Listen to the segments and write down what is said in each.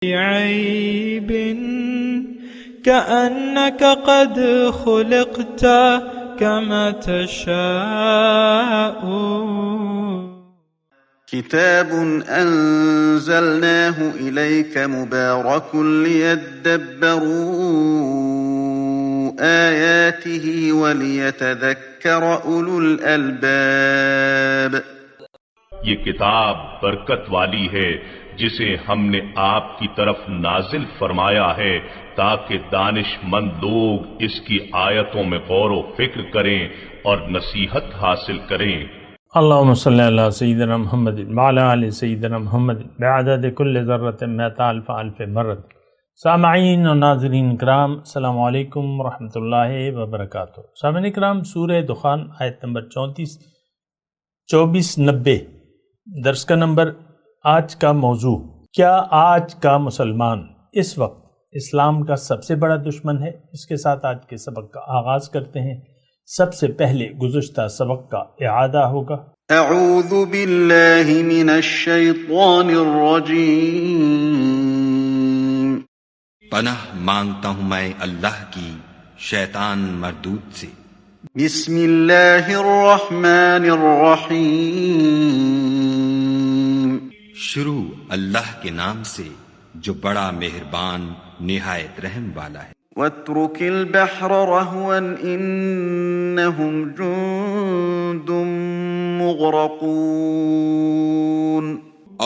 عيب كأنك قد خلقت كما تشاء. كتاب أنزلناه إليك مبارك ليدبروا آياته وليتذكر أولو الألباب. یہ کتاب برکت والی ہے جسے ہم نے آپ کی طرف نازل فرمایا ہے تاکہ دانش مند لوگ اس کی آیتوں میں غور و فکر کریں اور نصیحت حاصل کریں. اللہم صلی علی سیدنا محمد وعلی آل سیدنا محمد بعدد کل ذرۃ مئۃ الف الف مرۃ. سامعین و ناظرین کرام، السلام علیکم ورحمۃ اللہ وبرکاتہ. سامعین کرام، سورہ دخان آیت نمبر 2490 درس کا نمبر. آج کا موضوع: کیا آج کا مسلمان اس وقت اسلام کا سب سے بڑا دشمن ہے؟ اس کے ساتھ آج کے سبق کا آغاز کرتے ہیں. سب سے پہلے گزشتہ سبق کا اعادہ ہوگا. اعوذ باللہ من الشیطان الرجیم. پناہ مانگتا ہوں میں اللہ کی شیطان مردود سے. بسم اللہ الرحمن الرحیم. شروع اللہ کے نام سے جو بڑا مہربان نہایت رحم والا ہے. واترک البحر رہوا انہم جند مغرقون.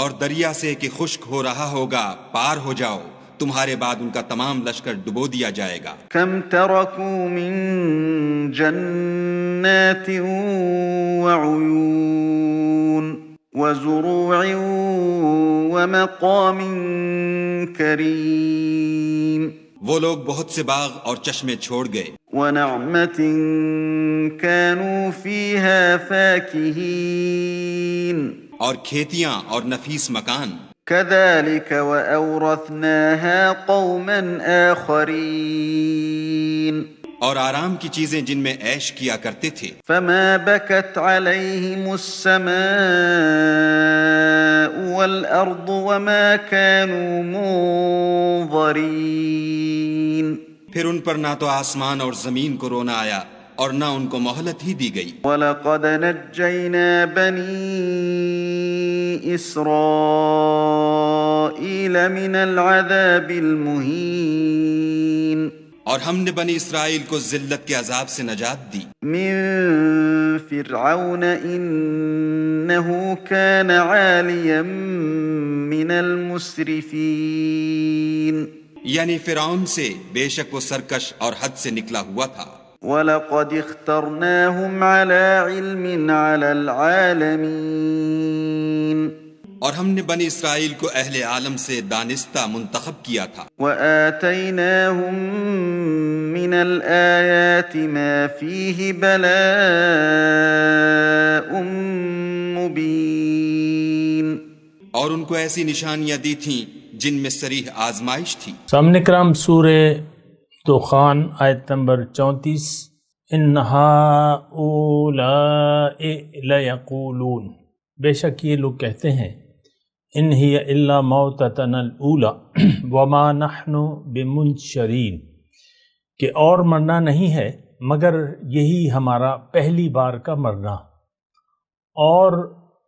اور دریا سے کہ خشک ہو رہا ہوگا پار ہو جاؤ، تمہارے بعد ان کا تمام لشکر ڈبو دیا جائے گا. کم ترکوا من جنات وعیون وزروع ومقام کریم. وہ لوگ بہت سے باغ اور چشمے چھوڑ گئے. وَنَعْمَةٍ كَانُوا فِيهَا فَاكِهِينَ. اور کھیتیاں اور نفیس مکان. كَذَلِكَ وَأَوْرَثْنَاهَا قَوْمًا آخَرِينَ. اور آرام کی چیزیں جن میں عیش کیا کرتے تھے. فَمَا بَكَتْ عَلَيْهِمُ السَّمَاءُ وَالْأَرْضُ وَمَا كَانُوا مُنظَرِينَ. پھر ان پر نہ تو آسمان اور زمین کو رونا آیا اور نہ ان کو مہلت ہی دی گئی. وَلَقَدْ نَجَّيْنَا بَنِي إِسْرَائِيلَ مِنَ الْعَذَابِ الْمُهِينِ. اور ہم نے بنی اسرائیل کو ذلت کے عذاب سے نجات دی. من فرعون انه كان عاليا من المسرفين. یعنی فرعون سے بے شک وہ سرکش اور حد سے نکلا ہوا تھا. وَلَقَدِ اخْتَرْنَاهُمْ عَلَى عِلْمٍ عَلَى الْعَالَمِينَ. اور ہم نے بنی اسرائیل کو اہل عالم سے دانستہ منتخب کیا تھا. وَآتَيْنَاهُمْ مِنَ الْآيَاتِ مَا فِيهِ بَلَاءٌ مُبِينٌ. اور ان کو ایسی نشانیاں دی تھیں جن میں صریح آزمائش تھی. سامنے کرام، سورہ دخان آیت نمبر 34. اِنَّ هَٰؤُلَاءِ لَيَقُولُونَ. بے شک یہ لوگ کہتے ہیں ان ہی الا موتتنا الاولی وما نحن بمنشرین، کہ اور مرنا نہیں ہے مگر یہی ہمارا پہلی بار کا مرنا، اور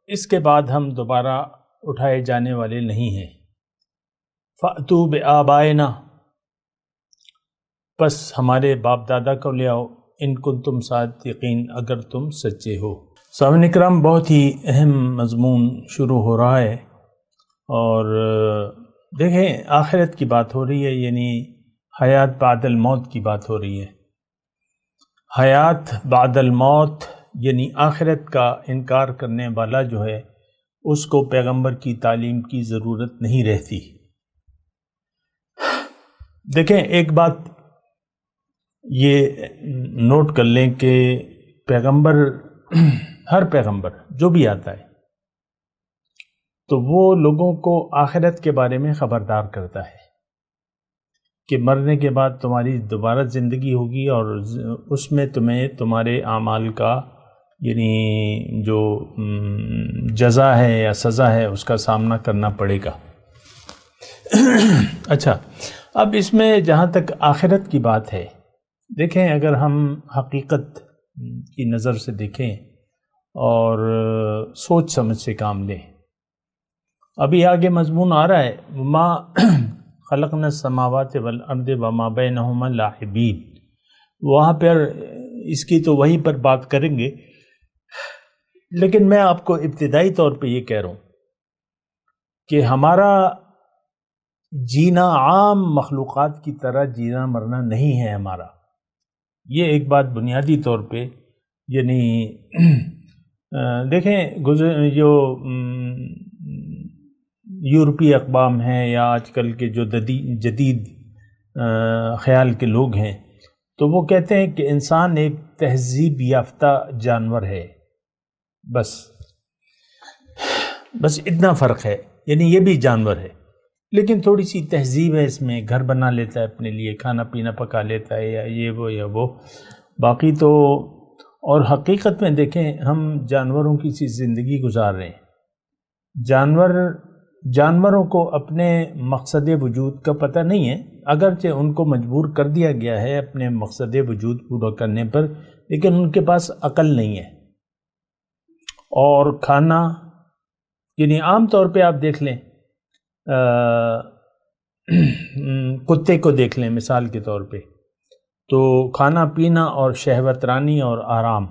اس کے بعد ہم دوبارہ اٹھائے جانے والے نہیں ہیں. فأتوا بآبائنا، پس ہمارے باپ دادا کو لے آؤ، ان کنتم صادقین، اگر تم سچے ہو. سامعین اکرام، بہت ہی اہم مضمون شروع ہو رہا ہے، اور دیکھیں آخرت کی بات ہو رہی ہے، یعنی حیات بعد الموت کی بات ہو رہی ہے. حیات بعد الموت یعنی آخرت کا انکار کرنے والا جو ہے اس کو پیغمبر کی تعلیم کی ضرورت نہیں رہتی. دیکھیں ایک بات یہ نوٹ کر لیں کہ پیغمبر، ہر پیغمبر جو بھی آتا ہے تو وہ لوگوں کو آخرت کے بارے میں خبردار کرتا ہے کہ مرنے کے بعد تمہاری دوبارہ زندگی ہوگی، اور اس میں تمہیں تمہارے اعمال کا یعنی جو جزا ہے یا سزا ہے اس کا سامنا کرنا پڑے گا. اچھا، اب اس میں جہاں تک آخرت کی بات ہے، دیکھیں اگر ہم حقیقت کی نظر سے دیکھیں اور سوچ سمجھ سے کام لیں، ابھی آگے مضمون آ رہا ہے ما خلقنا السماوات والارض وما بینہما لاعبین، وہاں پر اس کی تو وہیں پر بات کریں گے، لیکن میں آپ کو ابتدائی طور پہ یہ کہہ رہا ہوں کہ ہمارا جینا عام مخلوقات کی طرح جینا مرنا نہیں ہے ہمارا. یہ ایک بات بنیادی طور پہ، یعنی دیکھیں جو یورپی اقوام ہیں یا آج کل کے جو جدید خیال کے لوگ ہیں، تو وہ کہتے ہیں کہ انسان ایک تہذیب یافتہ جانور ہے. بس اتنا فرق ہے، یعنی یہ بھی جانور ہے لیکن تھوڑی سی تہذیب ہے اس میں، گھر بنا لیتا ہے اپنے لیے، کھانا پینا پکا لیتا ہے یا یہ وہ باقی تو. اور حقیقت میں دیکھیں ہم جانوروں کی سی زندگی گزار رہے ہیں. جانوروں کو اپنے مقصد وجود کا پتہ نہیں ہے، اگرچہ ان کو مجبور کر دیا گیا ہے اپنے مقصد وجود پورا کرنے پر، لیکن ان کے پاس عقل نہیں ہے. اور کھانا، یعنی عام طور پہ آپ دیکھ لیں کتے کو دیکھ لیں مثال کے طور پہ، تو کھانا پینا اور شہوت رانی اور آرام،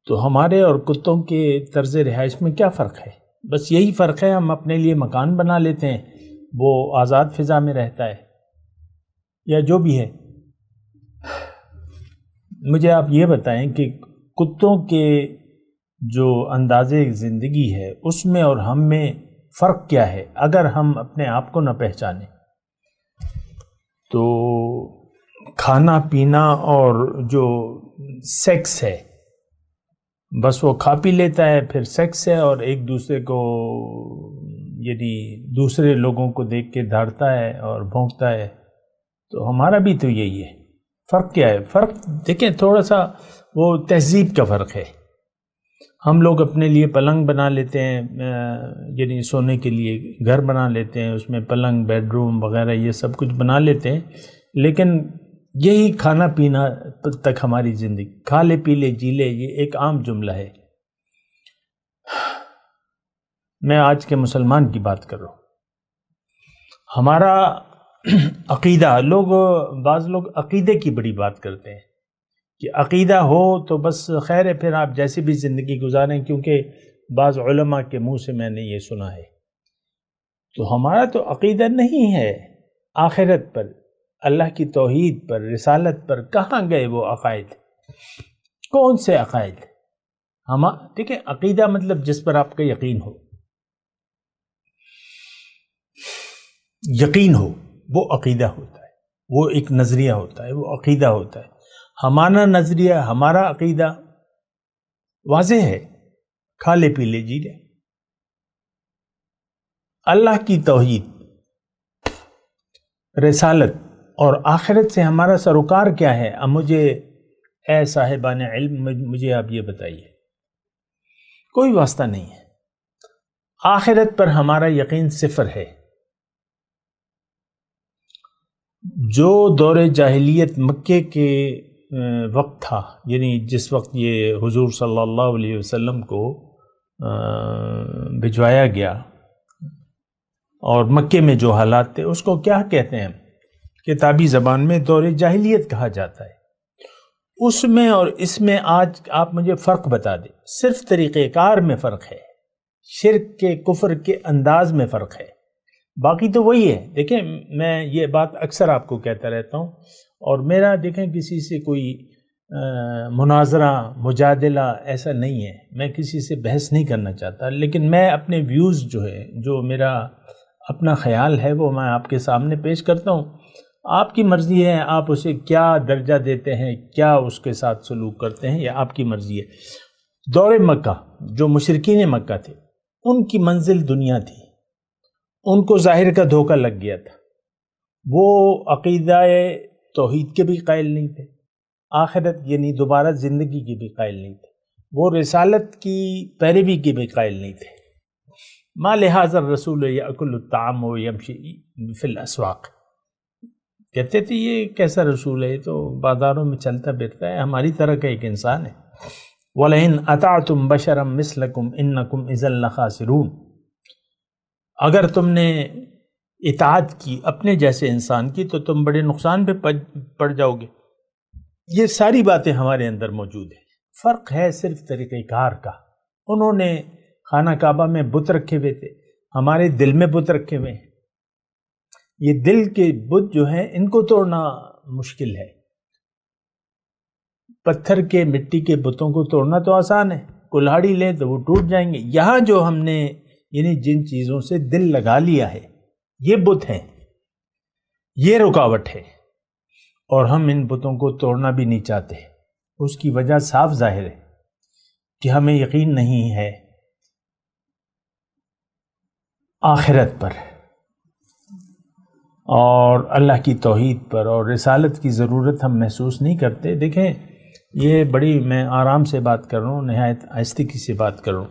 تو ہمارے اور کتوں کے طرز رہائش میں کیا فرق ہے؟ بس یہی فرق ہے، ہم اپنے لیے مکان بنا لیتے ہیں، وہ آزاد فضا میں رہتا ہے یا جو بھی ہے. مجھے آپ یہ بتائیں کہ کتوں کے جو اندازے زندگی ہے اس میں اور ہم میں فرق کیا ہے اگر ہم اپنے آپ کو نہ پہچانیں؟ تو کھانا پینا اور جو سیکس ہے، بس وہ کھا پی لیتا ہے، پھر سیکس ہے، اور ایک دوسرے کو یعنی دوسرے لوگوں کو دیکھ کے دھاڑتا ہے اور بھونکتا ہے. تو ہمارا بھی تو یہی ہے. فرق کیا ہے؟ فرق دیکھیں تھوڑا سا وہ تہذیب کا فرق ہے. ہم لوگ اپنے لیے پلنگ بنا لیتے ہیں، یعنی سونے کے لیے گھر بنا لیتے ہیں، اس میں پلنگ، بیڈ روم وغیرہ یہ سب کچھ بنا لیتے ہیں، لیکن یہی کھانا پینا تک ہماری زندگی، کھا لے پی لے جی لے، یہ ایک عام جملہ ہے. میں آج کے مسلمان کی بات کر رہا ہوں. ہمارا عقیدہ، بعض لوگ عقیدے کی بڑی بات کرتے ہیں کہ عقیدہ ہو تو بس خیر ہے، پھر آپ جیسی بھی زندگی گزاریں، کیونکہ بعض علماء کے منہ سے میں نے یہ سنا ہے. تو ہمارا تو عقیدہ نہیں ہے آخرت پر، اللہ کی توحید پر، رسالت پر. کہاں گئے وہ عقائد؟ کون سے عقائد؟ دیکھیں عقیدہ مطلب جس پر آپ کا یقین ہو، وہ عقیدہ ہوتا ہے، وہ ایک نظریہ ہوتا ہے، وہ عقیدہ ہوتا ہے. ہمارا نظریہ، ہمارا عقیدہ واضح ہے، کھا لے پی لے جی لے. اللہ کی توحید، رسالت اور آخرت سے ہمارا سروکار کیا ہے؟ اب مجھے اے صاحبان علم، مجھے آپ یہ بتائیے. کوئی واسطہ نہیں ہے. آخرت پر ہمارا یقین صفر ہے. جو دور جاہلیت مکے کے وقت تھا، یعنی جس وقت یہ حضور صلی اللہ علیہ وسلم کو بھجوایا گیا، اور مکے میں جو حالات تھے اس کو کیا کہتے ہیں؟ کتابی زبان میں دور جاہلیت کہا جاتا ہے. اس میں اور اس میں آج آپ مجھے فرق بتا دیں. صرف طریقہ کار میں فرق ہے، شرک کے کفر کے انداز میں فرق ہے، باقی تو وہی ہے. دیکھیں میں یہ بات اکثر آپ کو کہتا رہتا ہوں، اور میرا دیکھیں کسی سے کوئی مناظرہ مجادلہ ایسا نہیں ہے، میں کسی سے بحث نہیں کرنا چاہتا، لیکن میں اپنے ویوز جو میرا اپنا خیال ہے وہ میں آپ کے سامنے پیش کرتا ہوں. آپ کی مرضی ہے آپ اسے کیا درجہ دیتے ہیں، کیا اس کے ساتھ سلوک کرتے ہیں، یہ آپ کی مرضی ہے. دور مکہ جو مشرکین مکہ تھے، ان کی منزل دنیا تھی، ان کو ظاہر کا دھوکہ لگ گیا تھا. وہ عقیدہ توحید کے بھی قائل نہیں تھے، آخرت یعنی دوبارہ زندگی کی بھی قائل نہیں تھے، وہ رسالت کی پیروی کے بھی قائل نہیں تھے. ما لہذا الرسول یأکل الطعام ویمشی فی الاسواق، کہتے تھے یہ کیسا رسول ہے، یہ تو بازاروں میں چلتا پھرتا ہے، ہماری طرح کا ایک انسان ہے۔ وَلَئِنْ أَطَعْتُمْ بَشَرًا مِثْلَكُمْ إِنَّكُمْ إِذًا لَخَاسِرُونَ، اگر تم نے اطاعت کی اپنے جیسے انسان کی تو تم بڑے نقصان پہ پڑ جاؤ گے۔ یہ ساری باتیں ہمارے اندر موجود ہیں، فرق ہے صرف طریقہ کار کا۔ انہوں نے خانہ کعبہ میں بت رکھے ہوئے تھے، ہمارے دل میں بت رکھے ہوئے ہیں۔ یہ دل کے بت جو ہیں ان کو توڑنا مشکل ہے، پتھر کے مٹی کے بتوں کو توڑنا تو آسان ہے، کلہاڑی لیں تو وہ ٹوٹ جائیں گے۔ یہاں جو ہم نے یعنی جن چیزوں سے دل لگا لیا ہے یہ بت ہیں، یہ رکاوٹ ہے، اور ہم ان بتوں کو توڑنا بھی نہیں چاہتے۔ اس کی وجہ صاف ظاہر ہے کہ ہمیں یقین نہیں ہے آخرت پر اور اللہ کی توحید پر، اور رسالت کی ضرورت ہم محسوس نہیں کرتے۔ دیکھیں یہ بڑی، میں آرام سے بات کر رہا ہوں، نہایت آہستگی سے بات کر رہا ہوں،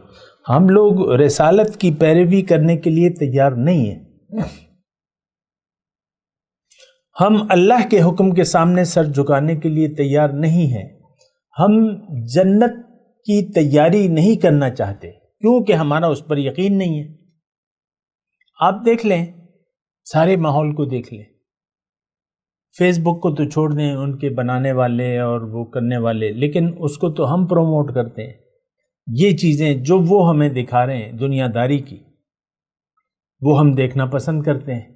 ہم لوگ رسالت کی پیروی کرنے کے لیے تیار نہیں ہیں۔ ہم اللہ کے حکم کے سامنے سر جھکانے کے لیے تیار نہیں ہیں، ہم جنت کی تیاری نہیں کرنا چاہتے کیونکہ ہمارا اس پر یقین نہیں ہے۔ آپ دیکھ لیں، سارے ماحول کو دیکھ لیں، فیس بک کو تو چھوڑ دیں، ان کے بنانے والے اور وہ کرنے والے، لیکن اس کو تو ہم پروموٹ کرتے ہیں۔ یہ چیزیں جو وہ ہمیں دکھا رہے ہیں دنیا داری کی، وہ ہم دیکھنا پسند کرتے ہیں۔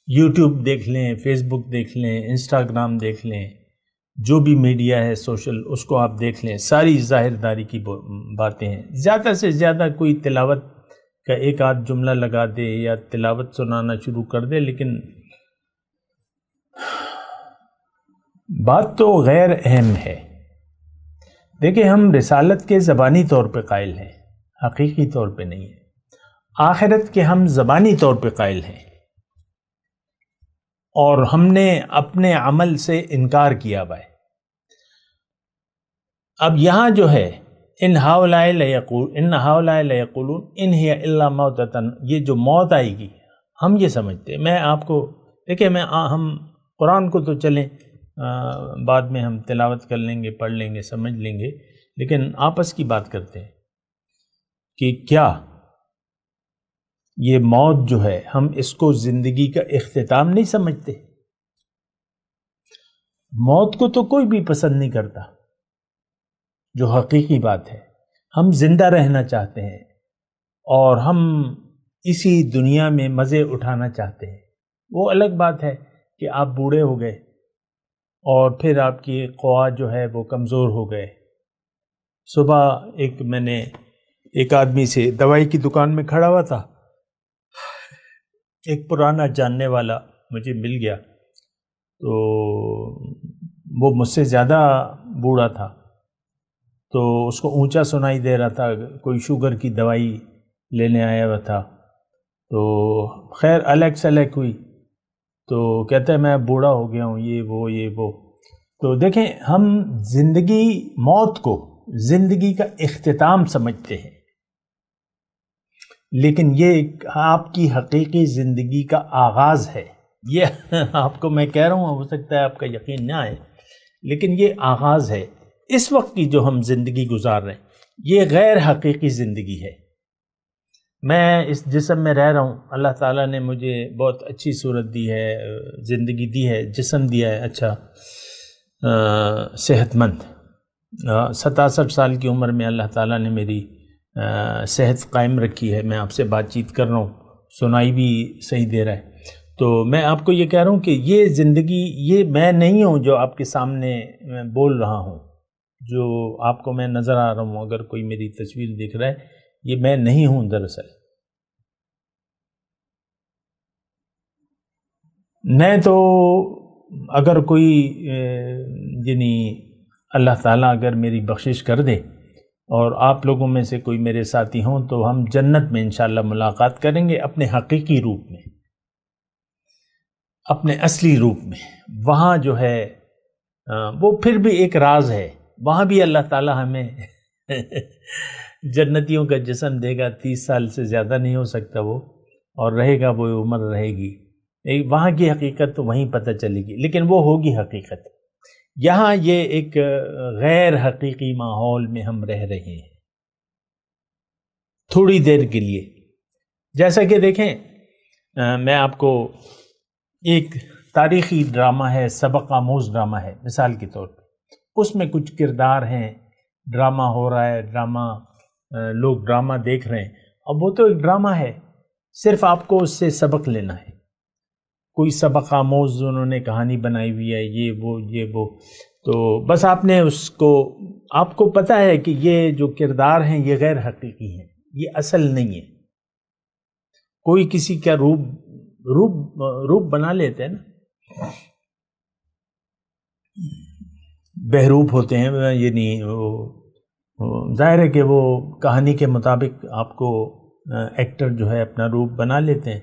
یوٹیوب دیکھ لیں، فیس بک دیکھ لیں، انسٹاگرام دیکھ لیں، جو بھی میڈیا ہے سوشل، اس کو آپ دیکھ لیں، ساری ظاہر داری کی باتیں ہیں۔ زیادہ سے زیادہ کوئی تلاوت کا ایک آدھ جملہ لگا دے یا تلاوت سنانا شروع کر دے، لیکن بات تو غیر اہم ہے۔ دیکھیں ہم رسالت کے زبانی طور پہ قائل ہیں، حقیقی طور پہ نہیں ہے۔ آخرت کے ہم زبانی طور پہ قائل ہیں، اور ہم نے اپنے عمل سے انکار کیا ہوا ہے۔ اب یہاں جو ہے ان ہؤلاء لیقولون ان ہی الا موتۃ، یہ جو موت آئے گی ہم یہ سمجھتے ہیں۔ میں آپ کو دیکھیں، ہم قرآن کو تو چلیں بعد میں ہم تلاوت کر لیں گے، پڑھ لیں گے، سمجھ لیں گے، لیکن آپس کی بات کرتے ہیں کہ کیا یہ موت جو ہے ہم اس کو زندگی کا اختتام نہیں سمجھتے؟ موت کو تو کوئی بھی پسند نہیں کرتا، جو حقیقی بات ہے۔ ہم زندہ رہنا چاہتے ہیں اور ہم اسی دنیا میں مزے اٹھانا چاہتے ہیں۔ وہ الگ بات ہے کہ آپ بوڑھے ہو گئے اور پھر آپ کی قوا جو ہے وہ کمزور ہو گئے۔ صبح میں نے ایک آدمی سے دوائی کی دکان میں کھڑا ہوا تھا، ایک پرانا جاننے والا مجھے مل گیا، تو وہ مجھ سے زیادہ بوڑھا تھا، تو اس کو اونچا سنائی دے رہا تھا، کوئی شوگر کی دوائی لینے آیا ہوا تھا، تو خیر الگ سلگ ہوئی، تو کہتا ہے میں بوڑھا ہو گیا ہوں، یہ وہ۔ تو دیکھیں ہم موت کو زندگی کا اختتام سمجھتے ہیں، لیکن یہ آپ کی حقیقی زندگی کا آغاز ہے۔ یہ آپ کو میں کہہ رہا ہوں، ہو سکتا ہے آپ کا یقین نہ آئے، لیکن یہ آغاز ہے۔ اس وقت کی جو ہم زندگی گزار رہے ہیں یہ غیر حقیقی زندگی ہے۔ میں اس جسم میں رہ رہا ہوں، اللہ تعالیٰ نے مجھے بہت اچھی صورت دی ہے، زندگی دی ہے، جسم دیا ہے اچھا، صحت مند۔ 67 سال کی عمر میں اللہ تعالیٰ نے میری صحت قائم رکھی ہے، میں آپ سے بات چیت کر رہا ہوں، سنائی بھی صحیح دے رہا ہے۔ تو میں آپ کو یہ کہہ رہا ہوں کہ یہ زندگی، یہ میں نہیں ہوں جو آپ کے سامنے میں بول رہا ہوں، جو آپ کو میں نظر آ رہا ہوں، اگر کوئی میری تصویر دیکھ رہا ہے، یہ میں نہیں ہوں دراصل۔ میں تو اگر کوئی یعنی اللہ تعالیٰ اگر میری بخشش کر دے اور آپ لوگوں میں سے کوئی میرے ساتھی ہوں تو ہم جنت میں انشاءاللہ ملاقات کریں گے، اپنے حقیقی روپ میں، اپنے اصلی روپ میں۔ وہاں جو ہے وہ پھر بھی ایک راز ہے، وہاں بھی اللہ تعالیٰ ہمیں جنتیوں کا جسم دے گا، 30 سال سے زیادہ نہیں ہو سکتا وہ، اور رہے گا وہ عمر رہے گی، وہاں کی حقیقت تو وہیں پتہ چلے گی، لیکن وہ ہوگی حقیقت۔ یہاں یہ ایک غیر حقیقی ماحول میں ہم رہ رہے ہیں تھوڑی دیر کے لیے۔ جیسا کہ دیکھیں، میں آپ کو ایک تاریخی ڈرامہ ہے، سبق آموز ڈرامہ ہے مثال کے طور پہ، اس میں کچھ کردار ہیں، ڈرامہ ہو رہا ہے، لوگ ڈرامہ دیکھ رہے ہیں، اب وہ تو ایک ڈرامہ ہے، صرف آپ کو اس سے سبق لینا ہے۔ کوئی سبق آموز انہوں نے کہانی بنائی ہوئی ہے، یہ وہ، تو بس آپ نے اس کو، آپ کو پتہ ہے کہ یہ جو کردار ہیں یہ غیر حقیقی ہیں، یہ اصل نہیں ہے۔ کوئی کسی کا روپ بنا لیتے ہیں نا، بہروپ ہوتے ہیں، یعنی ظاہر ہے کہ وہ کہانی کے مطابق آپ کو ایکٹر جو ہے اپنا روپ بنا لیتے ہیں،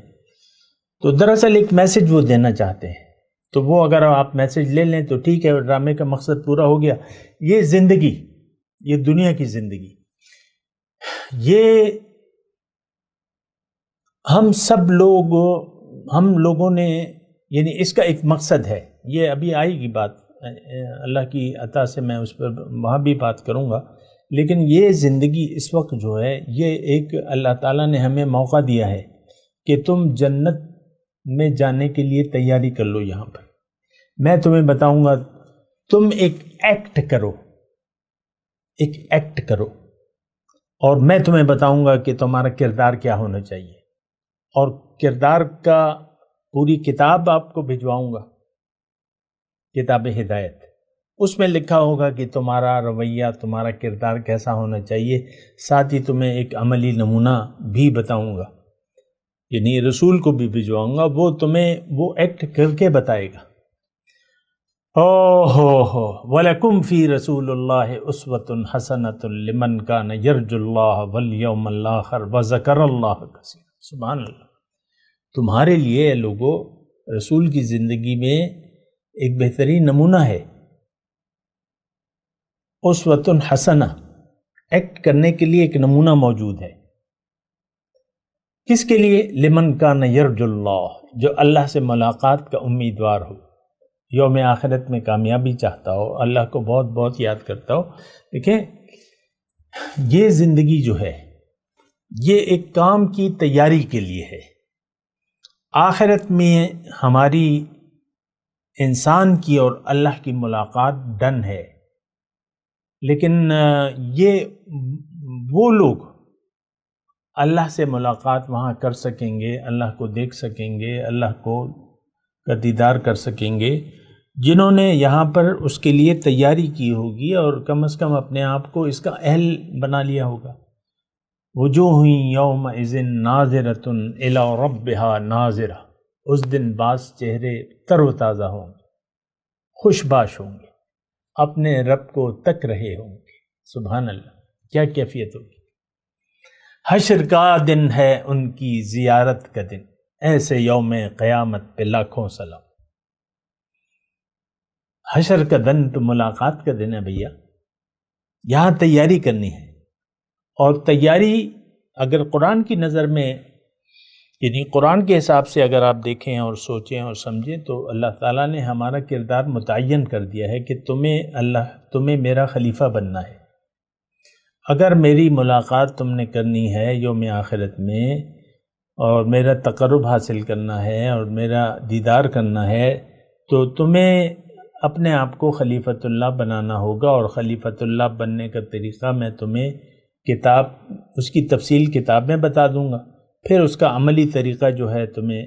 تو دراصل ایک میسج وہ دینا چاہتے ہیں، تو وہ اگر آپ میسج لے لیں تو ٹھیک ہے، ڈرامے کا مقصد پورا ہو گیا۔ یہ زندگی، یہ دنیا کی زندگی، یہ ہم لوگوں نے، یعنی اس کا ایک مقصد ہے، یہ ابھی آئے گی بات، اللہ کی عطا سے میں اس پر وہاں بھی بات کروں گا، لیکن یہ زندگی اس وقت جو ہے، یہ ایک اللہ تعالیٰ نے ہمیں موقع دیا ہے کہ تم جنت میں جانے کے لیے تیاری کر لو۔ یہاں پر میں تمہیں بتاؤں گا، تم ایک ایکٹ کرو، اور میں تمہیں بتاؤں گا کہ تمہارا کردار کیا ہونا چاہیے، اور کردار کا پوری کتاب آپ کو بھجواؤں گا، کتاب ہدایت، اس میں لکھا ہوگا کہ تمہارا رویہ، تمہارا کردار کیسا ہونا چاہیے، ساتھ ہی تمہیں ایک عملی نمونہ بھی بتاؤں گا، یعنی رسول کو بھی بھجواؤں گا، وہ تمہیں وہ ایکٹ کر کے بتائے گا۔ وَلَكُمْ فِي رَسُولِ اللَّهِ أُسْوَةٌ حَسَنَةٌ لِمَنْ كَانَ يَرْجُو اللَّهَ وَالْيَوْمَ الْآخِرَ وَذَكَرَ اللَّهَ كَثِيرًا۔ سبحان اللہ، تمہارے لیے لوگوں رسول کی زندگی میں ایک بہترین نمونہ ہے، اسوۃ حسنہ، ایکٹ کرنے کے لیے ایک نمونہ موجود ہے۔ کس کے لیے؟ لمن کان یرجو اللہ، جو اللہ سے ملاقات کا امیدوار ہو، یوم آخرت میں کامیابی چاہتا ہو، اللہ کو بہت بہت یاد کرتا ہو۔ دیکھیں، یہ زندگی جو ہے یہ ایک کام کی تیاری کے لیے ہے۔ آخرت میں ہماری انسان کی اور اللہ کی ملاقات ڈن ہے، لیکن یہ وہ لوگ اللہ سے ملاقات وہاں کر سکیں گے، اللہ کو دیکھ سکیں گے، اللہ کو کا دیدار کر سکیں گے، جنہوں نے یہاں پر اس کے لیے تیاری کی ہوگی، اور کم از کم اپنے آپ کو اس کا اہل بنا لیا ہوگا۔ وجوہ یومئذ ناظرۃ الی ربہا ناظرہ، اس دن بعض چہرے تر و تازہ ہوں گے، خوش باش ہوں گے، اپنے رب کو تک رہے ہوں گے۔ سبحان اللہ، کیا کیفیت ہوگی۔ حشر کا دن ہے ان کی زیارت کا دن، ایسے یوم قیامت پہ لاکھوں سلام۔ حشر کا دن تو ملاقات کا دن ہے بھیا، یہاں تیاری کرنی ہے، اور تیاری اگر قرآن کی نظر میں، یعنی قرآن کے حساب سے اگر آپ دیکھیں اور سوچیں اور سمجھیں، تو اللہ تعالیٰ نے ہمارا کردار متعین کر دیا ہے کہ تمہیں میرا خلیفہ بننا ہے۔ اگر میری ملاقات تم نے کرنی ہے یوم آخرت میں، اور میرا تقرب حاصل کرنا ہے اور میرا دیدار کرنا ہے، تو تمہیں اپنے آپ کو خلیفۃ اللہ بنانا ہوگا، اور خلیفۃ اللہ بننے کا طریقہ میں تمہیں کتاب، اس کی تفصیل کتاب میں بتا دوں گا، پھر اس کا عملی طریقہ جو ہے تمہیں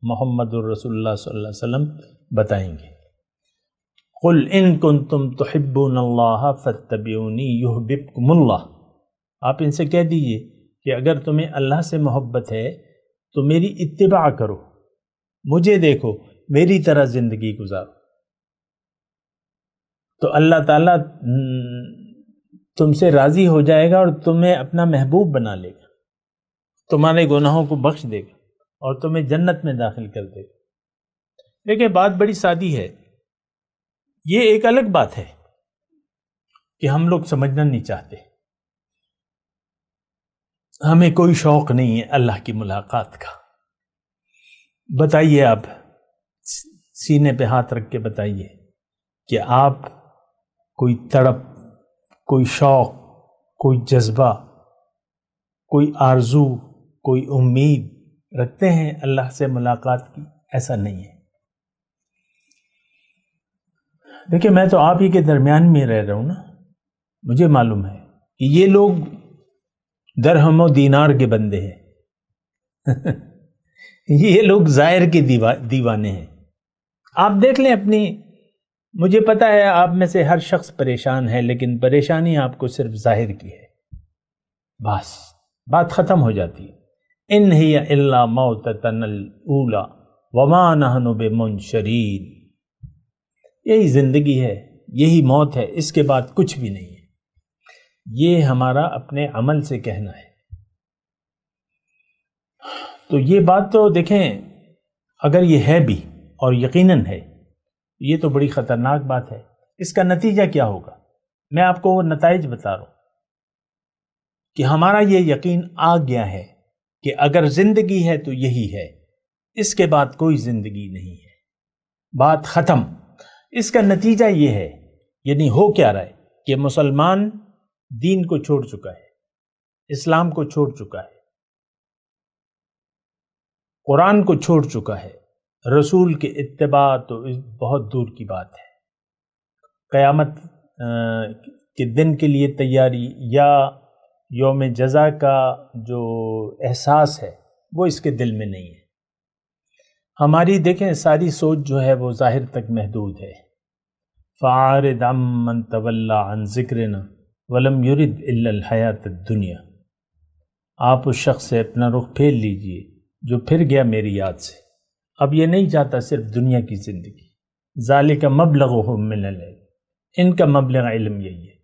محمد الرسول اللہ صلی اللہ علیہ وسلم بتائیں گے۔ قل ان کنتم تحبون اللہ فاتبعونی یحببکم اللہ، آپ ان سے کہہ دیجئے کہ اگر تمہیں اللہ سے محبت ہے تو میری اتباع کرو، مجھے دیکھو، میری طرح زندگی گزارو، تو اللہ تعالیٰ تم سے راضی ہو جائے گا اور تمہیں اپنا محبوب بنا لے گا، تمہارے گناہوں کو بخش دے گا اور تمہیں جنت میں داخل کر دے گا۔ دیکھیں، بات بڑی سادی ہے، یہ ایک الگ بات ہے کہ ہم لوگ سمجھنا نہیں چاہتے، ہمیں کوئی شوق نہیں ہے اللہ کی ملاقات کا. بتائیے، آپ سینے پہ ہاتھ رکھ کے بتائیے کہ آپ کوئی تڑپ، کوئی شوق، کوئی جذبہ، کوئی آرزو، کوئی امید رکھتے ہیں اللہ سے ملاقات کی؟ ایسا نہیں ہے. دیکھیں، میں تو آپ ہی کے درمیان میں رہ رہا ہوں نا. مجھے معلوم ہے کہ یہ لوگ درہم و دینار کے بندے ہیں. یہ لوگ ظاہر کے دیوانے ہیں. آپ دیکھ لیں اپنی. مجھے پتا ہے آپ میں سے ہر شخص پریشان ہے، لیکن پریشانی آپ کو صرف ظاہر کی ہے. بس بات ختم ہو جاتی ہے. ان ہی الا موتتنا الاولی وما نحن بمنشرین. یہی زندگی ہے، یہی موت ہے، اس کے بعد کچھ بھی نہیں ہے. یہ ہمارا اپنے عمل سے کہنا ہے. تو یہ بات تو دیکھیں، اگر یہ ہے بھی اور یقیناً ہے، یہ تو بڑی خطرناک بات ہے. اس کا نتیجہ کیا ہوگا؟ میں آپ کو وہ نتائج بتا رہا ہوں کہ ہمارا یہ یقین آ گیا ہے کہ اگر زندگی ہے تو یہی ہے، اس کے بعد کوئی زندگی نہیں ہے. بات ختم. اس کا نتیجہ یہ ہے، یعنی ہو کیا رہا ہے کہ مسلمان دین کو چھوڑ چکا ہے، اسلام کو چھوڑ چکا ہے، قرآن کو چھوڑ چکا ہے. رسول کے اتباع تو بہت دور کی بات ہے. قیامت کے دن کے لیے تیاری یا یوم جزا کا جو احساس ہے وہ اس کے دل میں نہیں ہے. ہماری دیکھیں ساری سوچ جو ہے وہ ظاہر تک محدود ہے. فَعَارِضْ عَمَّنْ تَوَلَّى عَنْ ذِكْرِنَا وَلَمْ يُرِدْ إِلَّا الْحَيَاةَ الدُّنْيَا. آپ اس شخص سے اپنا رخ پھیر لیجئے جو پھر گیا میری یاد سے، اب یہ نہیں چاہتا صرف دنیا کی زندگی. ذَلِكَ مَبْلَغُهُم مِّنَ الْعِلْمِ. ان کا مبلغ علم یہی ہے.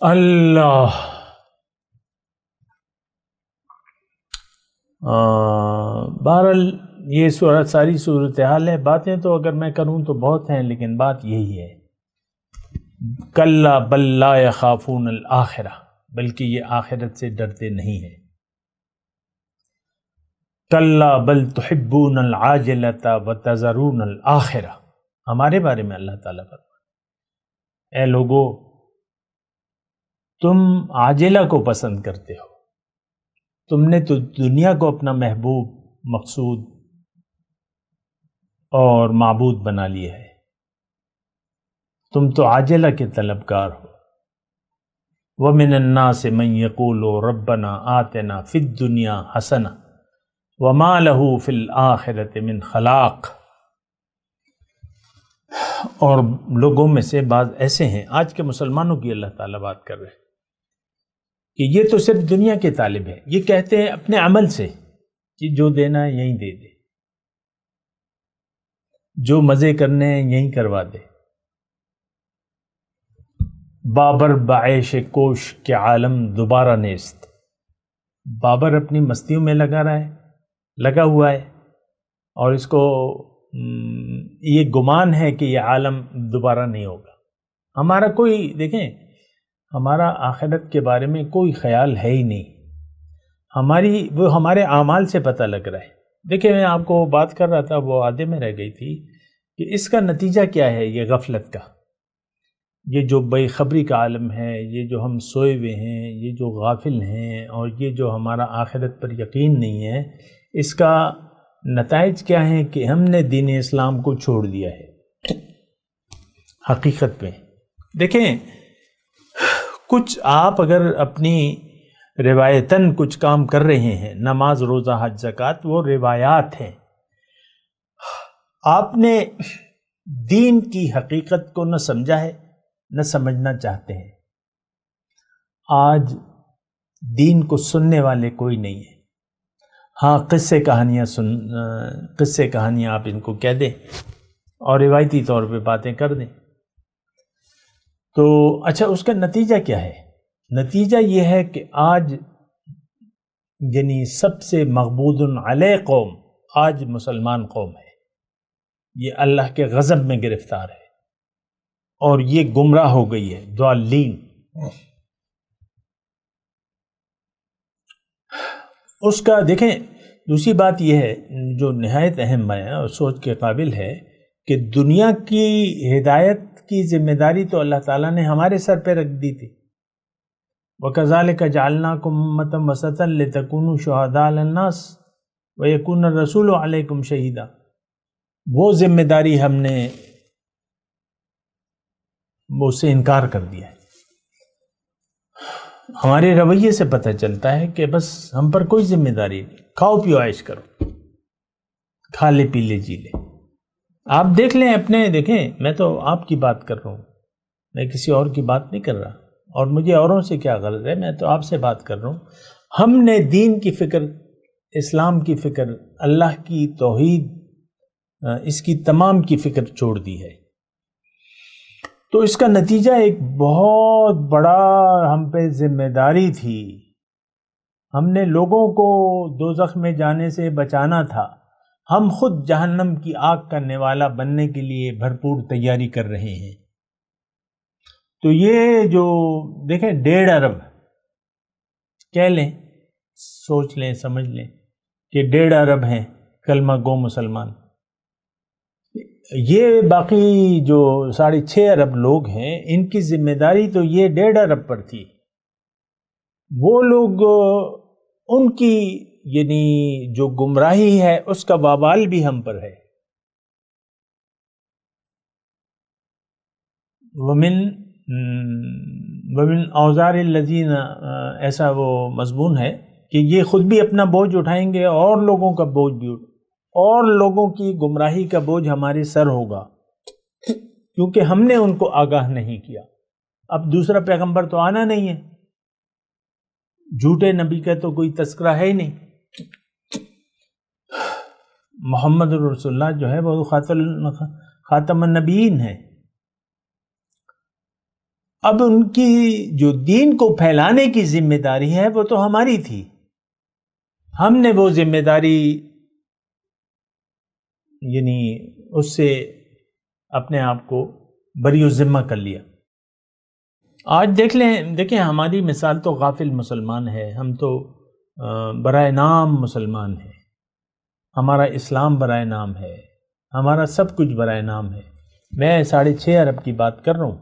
اللہ بہرحال یہ ساری صورتحال ہے. باتیں تو اگر میں کروں تو بہت ہیں، لیکن بات یہی ہے. کلا بل لا یخافون الآخرہ، بلکہ یہ آخرت سے ڈرتے نہیں ہیں. کلا بل تحبون العاجلۃ وتذرون الآخرہ. ہمارے بارے میں اللہ تعالیٰ فرماتا ہے، اے لوگو تم عاجلہ کو پسند کرتے ہو، تم نے تو دنیا کو اپنا محبوب، مقصود اور معبود بنا لیا ہے. تم تو عاجلہ کے طلبگار ہو. وَمِنَ النَّاسِ مَن يَقُولُ رَبَّنَا آتِنَا فِي الدُّنْيَا حَسَنَةً وَمَا لَهُ فِي الْآخِرَةِ مِنْ خَلَاقٍ. اور لوگوں میں سے بعض ایسے ہیں، آج کے مسلمانوں کی اللہ تعالیٰ بات کر رہے ہیں، کہ یہ تو صرف دنیا کے طالب ہیں. یہ کہتے ہیں اپنے عمل سے کہ جو دینا ہے یہیں دے دے، جو مزے کرنے ہیں یہیں کروا دے. بابر بعیش کوش کے عالم دوبارہ نیست. بابر اپنی مستیوں میں لگا ہوا ہے، اور اس کو یہ گمان ہے کہ یہ عالم دوبارہ نہیں ہوگا. ہمارا کوئی، دیکھیں، ہمارا آخرت کے بارے میں کوئی خیال ہے ہی نہیں. وہ ہمارے اعمال سے پتہ لگ رہا ہے. دیکھیں، میں آپ کو بات کر رہا تھا، وہ آدھے میں رہ گئی تھی، کہ اس کا نتیجہ کیا ہے. یہ غفلت کا، یہ جو بے خبری کا عالم ہے، یہ جو ہم سوئے ہوئے ہیں، یہ جو غافل ہیں، اور یہ جو ہمارا آخرت پر یقین نہیں ہے، اس کا نتائج کیا ہیں کہ ہم نے دین اسلام کو چھوڑ دیا ہے. حقیقت میں دیکھیں، کچھ آپ اگر اپنی روایتاً کچھ کام کر رہے ہیں، نماز، روزہ، حج، زکوٰۃ، وہ روایات ہیں. آپ نے دین کی حقیقت کو نہ سمجھا ہے، نہ سمجھنا چاہتے ہیں. آج دین کو سننے والے کوئی نہیں ہے. ہاں، قصے کہانیاں آپ ان کو کہہ دیں اور روایتی طور پہ باتیں کر دیں تو اچھا، اس کا نتیجہ کیا ہے؟ نتیجہ یہ ہے کہ آج یعنی سب سے مغبوط علیہ قوم آج مسلمان قوم ہے. یہ اللہ کے غضب میں گرفتار ہے اور یہ گمراہ ہو گئی ہے. ضالین. اس کا دیکھیں دوسری بات یہ ہے جو نہایت اہم ہے اور سوچ کے قابل ہے کہ دنیا کی ہدایت کی ذمہ داری تو اللہ تعالیٰ نے ہمارے سر پہ رکھ دی تھی. وَكَذَلِكَ جَعَلْنَاكُمْ أُمَّةً وَسَطًا لِتَكُونُوا شُهَدَاءَ عَلَى النَّاسِ وَيَكُونَ الرَّسُولُ عَلَيْكُمْ شَهِيدًا. وہ ذمہ داری ہم نے وہ سے انکار کر دیا ہے. ہمارے رویے سے پتہ چلتا ہے کہ بس ہم پر کوئی ذمہ داری نہیں، کھاؤ پیو عیش کرو، کھا لے پی لے جی لے. آپ دیکھ لیں اپنے، دیکھیں میں تو آپ کی بات کر رہا ہوں، میں کسی اور کی بات نہیں کر رہا، اور مجھے اوروں سے کیا غرض ہے، میں تو آپ سے بات کر رہا ہوں. ہم نے دین کی فکر، اسلام کی فکر، اللہ کی توحید، اس کی تمام کی فکر چھوڑ دی ہے. تو اس کا نتیجہ ایک بہت بڑا ہم پہ ذمہ داری تھی. ہم نے لوگوں کو دوزخ میں جانے سے بچانا تھا. ہم خود جہنم کی آگ کا نوالا بننے کے لیے بھرپور تیاری کر رہے ہیں. تو یہ جو دیکھیں 1.5 ارب کہہ لیں، سوچ لیں، سمجھ لیں کہ 1.5 ارب ہیں کلمہ گو مسلمان. یہ باقی جو 6.5 ارب لوگ ہیں ان کی ذمہ داری تو یہ 1.5 ارب پر تھی. وہ لوگ ان کی یعنی جو گمراہی ہے اس کا وبال بھی ہم پر ہے. ومن اوزار الذین، ایسا وہ مضمون ہے کہ یہ خود بھی اپنا بوجھ اٹھائیں گے اور لوگوں کا بوجھ بھی اور لوگوں کی گمراہی کا بوجھ ہمارے سر ہوگا، کیونکہ ہم نے ان کو آگاہ نہیں کیا. اب دوسرا پیغمبر تو آنا نہیں ہے، جھوٹے نبی کا تو کوئی تذکرہ ہے ہی نہیں. محمد رسول اللہ جو ہے وہ خاتم النبیین ہے. اب ان کی جو دین کو پھیلانے کی ذمہ داری ہے وہ تو ہماری تھی. ہم نے وہ ذمہ داری یعنی اس سے اپنے آپ کو بری الذمہ کر لیا. آج دیکھیں ہماری مثال تو غافل مسلمان ہے. ہم تو برائے نام مسلمان ہیں، ہمارا اسلام برائے نام ہے، ہمارا سب کچھ برائے نام ہے. میں 6.5 ارب کی بات کر رہا ہوں.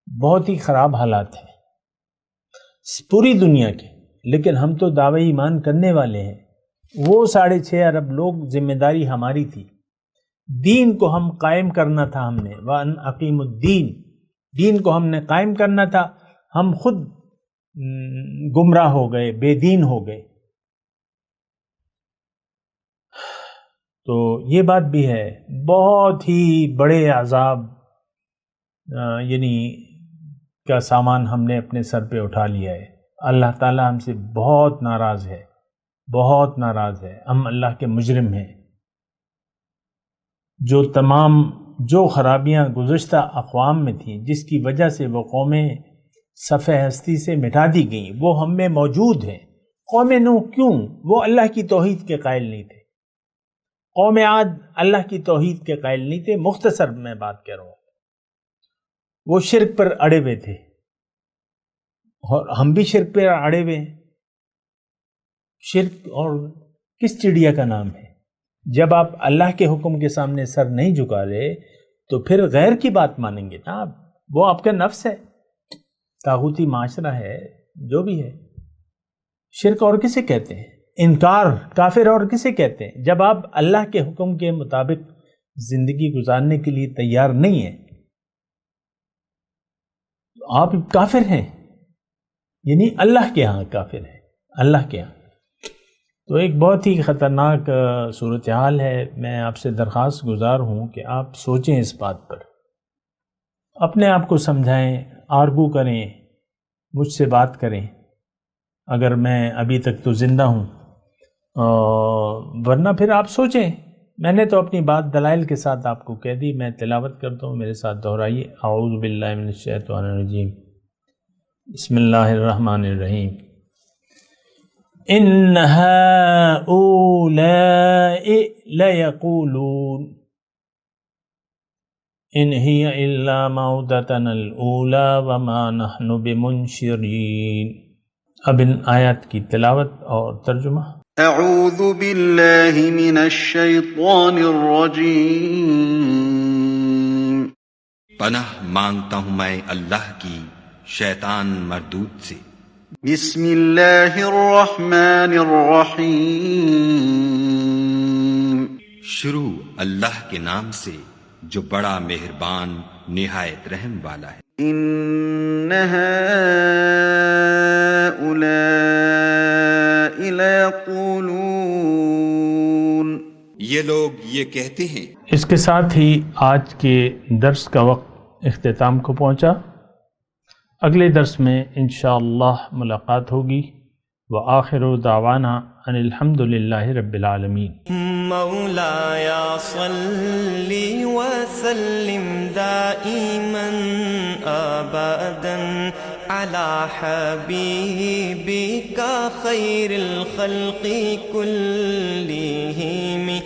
بہت ہی خراب حالات ہیں پوری دنیا کے، لیکن ہم تو دعوی ایمان کرنے والے ہیں. وہ 6.5 ارب لوگ ذمہ داری ہماری تھی. دین کو ہم قائم کرنا تھا. ہم نے وَأَنْ أَقِيمُوا الدِّينَ، دین کو ہم نے قائم کرنا تھا. ہم خود گمراہ ہو گئے، بے دین ہو گئے. تو یہ بات بھی ہے. بہت ہی بڑے عذاب یعنی کا سامان ہم نے اپنے سر پہ اٹھا لیا ہے. اللہ تعالی ہم سے بہت ناراض ہے، بہت ناراض ہے. ہم اللہ کے مجرم ہیں. جو خرابیاں گزشتہ اقوام میں تھیں، جس کی وجہ سے وہ قومیں صفحہ ہستی سے مٹا دی گئیں، وہ ہم میں موجود ہیں. قوم نوح کیوں؟ وہ اللہ کی توحید کے قائل نہیں تھے. قوم عاد اللہ کی توحید کے قائل نہیں تھے. مختصر میں بات کر رہا ہوں. وہ شرک پر اڑے ہوئے تھے، اور ہم بھی شرک پر اڑے ہوئے ہیں. شرک اور کس چڑیا کا نام ہے؟ جب آپ اللہ کے حکم کے سامنے سر نہیں جھکا رہے تو پھر غیر کی بات مانیں گے نا آپ. وہ آپ کا نفس ہے، طاغوتی معاشرہ ہے، جو بھی ہے. شرک اور کسے کہتے ہیں؟ انکار، کافر اور کسے کہتے ہیں؟ جب آپ اللہ کے حکم کے مطابق زندگی گزارنے کے لیے تیار نہیں ہیں آپ کافر ہیں، یعنی اللہ کے ہاں کافر ہیں، اللہ کے ہاں. تو ایک بہت ہی خطرناک صورتحال ہے. میں آپ سے درخواست گزار ہوں کہ آپ سوچیں اس بات پر، اپنے آپ کو سمجھائیں، آرگو کریں، مجھ سے بات کریں اگر میں ابھی تک تو زندہ ہوں، ورنہ پھر آپ سوچیں. میں نے تو اپنی بات دلائل کے ساتھ آپ کو کہہ دی. میں تلاوت کرتا ہوں، میرے ساتھ دہرائیے. اعوذ باللہ من الشیطان الرجیم، بسم اللہ الرحمن الرحیم. ان هؤلاء لیقولون ان هی الا موتتنا الاولی وما نحن بمنشرین. اب ان آیات کی تلاوت اور ترجمہ۔ اعوذ باللہ من الشیطان الرجیم۔ پناہ مانگتا ہوں میں اللہ کی شیطان مردود سے۔ بسم اللہ الرحمن الرحیم۔ شروع اللہ کے نام سے جو بڑا مہربان نہایت رحم والا ہے۔ ان هؤلاء ليقولون، یہ لوگ یہ کہتے ہیں۔ اس کے ساتھ ہی آج کے درس کا وقت اختتام کو پہنچا۔ اگلے درس میں انشاءاللہ ملاقات ہوگی۔ وآخر دعوانا ان الحمد للہ رب العالمین۔ مولاي صل وسلم دائما ابدا على حبيبك خير الخلق كلهم